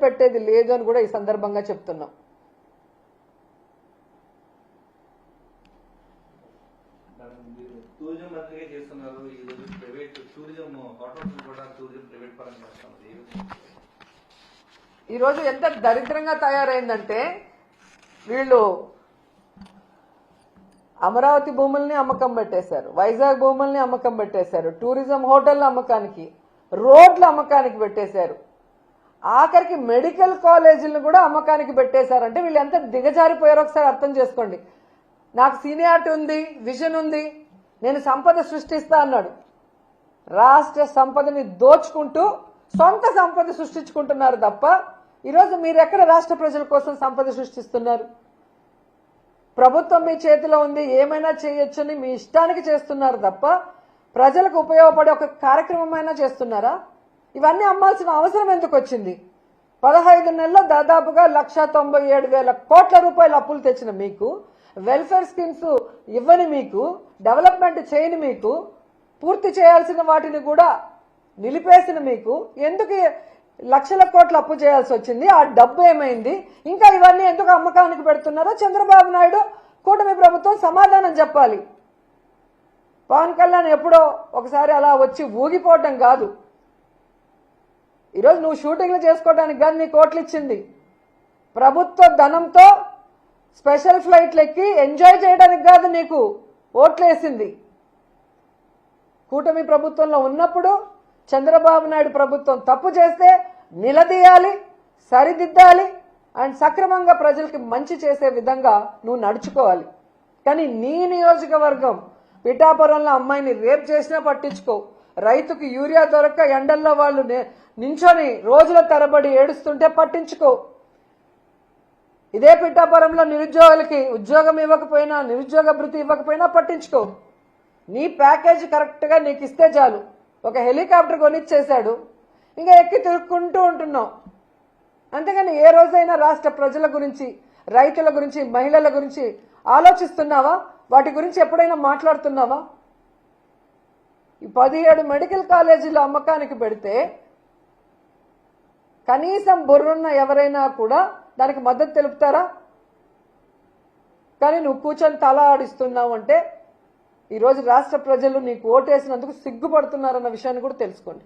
పెట్టేది లేదు అని కూడా ఈ సందర్భంగా చెప్తున్నాం. ఈరోజు ఎంత దరిద్రంగా తయారైందంటే వీళ్ళు అమరావతి భూముల్ని అమ్మకం పెట్టేశారు, వైజాగ్ భూముల్ని అమ్మకం పెట్టేశారు, టూరిజం హోటళ్ల అమ్మకానికి, రోడ్ల అమ్మకానికి పెట్టేశారు, ఆఖరికి మెడికల్ కాలేజీలను కూడా అమ్మకానికి పెట్టేశారంటే వీళ్ళు ఎంత దిగజారిపోయారో ఒకసారి అర్థం చేసుకోండి. నాకు సీనియారిటీ ఉంది, విజన్ ఉంది, నేను సంపద సృష్టిస్తా అన్నాడు. రాష్ట్ర సంపదని దోచుకుంటూ సొంత సంపద సృష్టించుకుంటున్నారు తప్ప ఈరోజు మీరు ఎక్కడ రాష్ట్ర ప్రజల కోసం సంపద సృష్టిస్తున్నారు? ప్రభుత్వం మీ చేతిలో ఉంది, ఏమైనా చేయొచ్చని మీ ఇష్టానికి చేస్తున్నారు తప్ప ప్రజలకు ఉపయోగపడే ఒక కార్యక్రమమైనా చేస్తున్నారా? ఇవన్నీ అమ్మాల్సిన అవసరం ఎందుకు వచ్చింది? 15 నెలల్లో దాదాపుగా 1,97,000 కోట్ల రూపాయల అప్పులు తెచ్చిన మీకు, వెల్ఫేర్ స్కీమ్స్ ఇవ్వని మీకు, డెవలప్మెంట్ చేయని మీకు, పూర్తి చేయాల్సిన వాటిని కూడా నిలిపేసిన మీకు ఎందుకు లక్షల కోట్ల అప్పు చేయాల్సి వచ్చింది? ఆ డబ్బు ఏమైంది? ఇంకా ఇవన్నీ ఎందుకు అమ్మకానికి పెడుతున్నారో చంద్రబాబు నాయుడు, కూటమి ప్రభుత్వం సమాధానం చెప్పాలి. పవన్ కళ్యాణ్ ఎప్పుడో ఒకసారి అలా వచ్చి ఊగిపోవడం కాదు. ఈరోజు నువ్వు షూటింగ్లు చేసుకోవడానికి కాదు నీ కోట్లు ఇచ్చింది, ప్రభుత్వ ధనంతో స్పెషల్ ఫ్లైట్లు ఎక్కి ఎంజాయ్ చేయడానికి కాదు నీకు ఓట్లేసింది. కూటమి ప్రభుత్వంలో ఉన్నప్పుడు చంద్రబాబు నాయుడు ప్రభుత్వం తప్పు చేస్తే నిలదీయాలి, సరిదిద్దాలి అండ్ సక్రమంగా ప్రజలకి మంచి చేసే విధంగా నువ్వు నడుచుకోవాలి. కానీ నీ నియోజకవర్గం పిఠాపురంలో అమ్మాయిని రేప్ చేసినా పట్టించుకో, రైతుకు యూరియా దొరక్క ఎండల్లో వాళ్ళు నించొని రోజుల తరబడి ఏడుస్తుంటే పట్టించుకో, ఇదే పిఠాపురంలో నిరుద్యోగులకి ఉద్యోగం ఇవ్వకపోయినా, నిరుద్యోగ భృతి ఇవ్వకపోయినా పట్టించుకో. నీ ప్యాకేజ్ కరెక్ట్గా నీకు ఇస్తే చాలు. ఒక హెలికాప్టర్ కొనిచ్చేశాడు, ఇంకా ఎక్కి తిరుక్కుంటూ ఉంటున్నావు. అంతేగాని ఏ రోజైనా రాష్ట్ర ప్రజల గురించి, రైతుల గురించి, మహిళల గురించి ఆలోచిస్తున్నావా? వాటి గురించి ఎప్పుడైనా మాట్లాడుతున్నావా? ఈ 17 మెడికల్ కాలేజీల అమ్మకానికి పెడితే కనీసం బుర్రున్న ఎవరైనా కూడా దానికి మద్దతు తెలుపుతారా? కానీ నువ్వు కూర్చొని తల ఆడిస్తున్నావు అంటే ఈరోజు రాష్ట్ర ప్రజలు నీకు ఓటేసినందుకు సిగ్గుపడుతున్నారన్న విషయాన్ని కూడా తెలుసుకోండి.